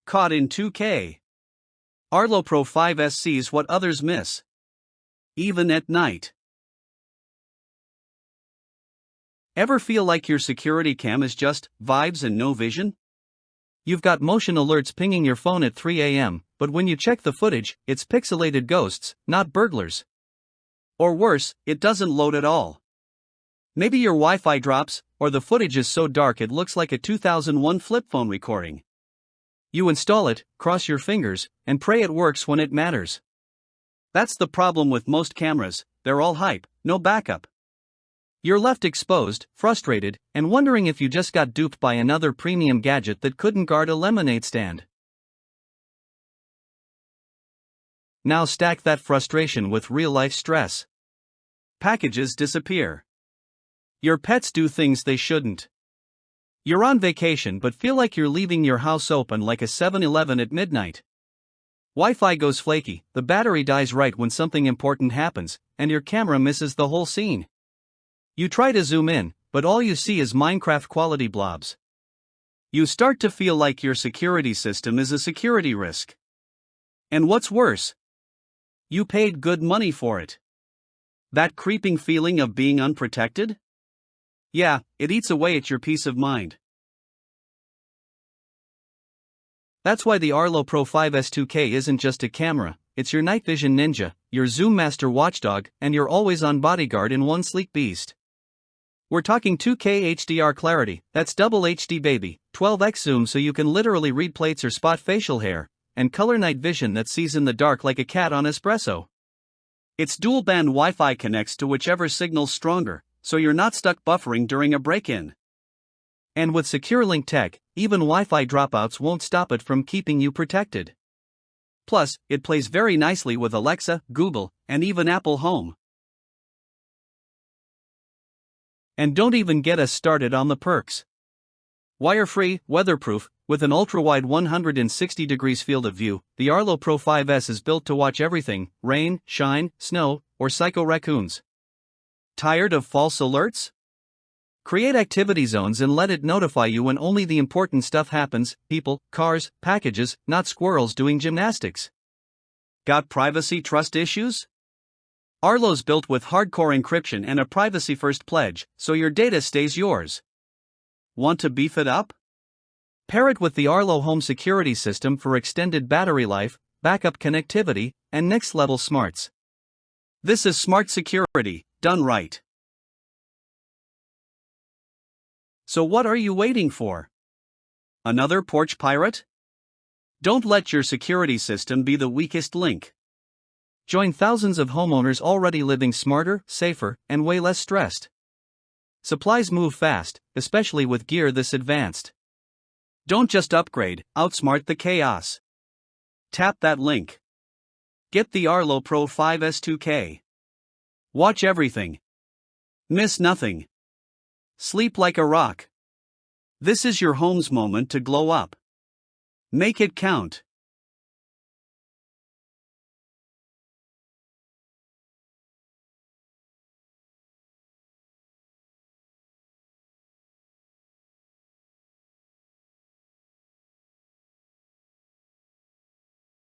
Caught in 2K. Arlo Pro 5S sees what others miss. Even at night. Ever feel like your security cam is just vibes and no vision? You've got motion alerts pinging your phone at 3 a.m., but when you check the footage, it's pixelated ghosts, not burglars. Or worse, it doesn't load at all. Maybe your Wi-Fi drops, or the footage is so dark it looks like a 2001 flip phone recording. You install it, cross your fingers, and pray it works when it matters. That's the problem with most cameras, they're all hype, no backup. You're left exposed, frustrated, and wondering if you just got duped by another premium gadget that couldn't guard a lemonade stand. Now stack that frustration with real-life stress. Packages disappear. Your pets do things they shouldn't. You're on vacation but feel like you're leaving your house open like a 7-Eleven at midnight. Wi-Fi goes flaky, the battery dies right when something important happens, and your camera misses the whole scene. You try to zoom in, but all you see is Minecraft-quality blobs. You start to feel like your security system is a security risk. And what's worse? You paid good money for it. That creeping feeling of being unprotected? Yeah, it eats away at your peace of mind. That's why the Arlo Pro 5S 2K isn't just a camera, it's your night vision ninja, your zoom master watchdog, and your always-on bodyguard in one sleek beast. We're talking 2K HDR clarity, that's double HD baby, 12x zoom so you can literally read plates or spot facial hair, and color night vision that sees in the dark like a cat on espresso. Its dual-band Wi-Fi connects to whichever signal's stronger, so you're not stuck buffering during a break-in. And with SecureLink tech, even Wi-Fi dropouts won't stop it from keeping you protected. Plus, it plays very nicely with Alexa, Google, and even Apple Home. And don't even get us started on the perks. Wire-free, weatherproof, with an ultra-wide 160 degrees field of view, the Arlo Pro 5S is built to watch everything: rain, shine, snow, or psycho raccoons. Tired of false alerts? Create activity zones and let it notify you when only the important stuff happens: people, cars, packages, not squirrels doing gymnastics. Got privacy trust issues? Arlo's built with hardcore encryption and a privacy-first pledge, so your data stays yours. Want to beef it up? Pair it with the Arlo home security system for extended battery life, backup connectivity, and next-level smarts. This is smart security, done right. So what are you waiting for? Another porch pirate? Don't let your security system be the weakest link. Join thousands of homeowners already living smarter, safer, and way less stressed. Supplies move fast, especially with gear this advanced. Don't just upgrade, outsmart the chaos. Tap that link. Get the Arlo Pro 5S 2K. Watch everything. Miss nothing. Sleep like a rock. This is your home's moment to glow up. Make it count.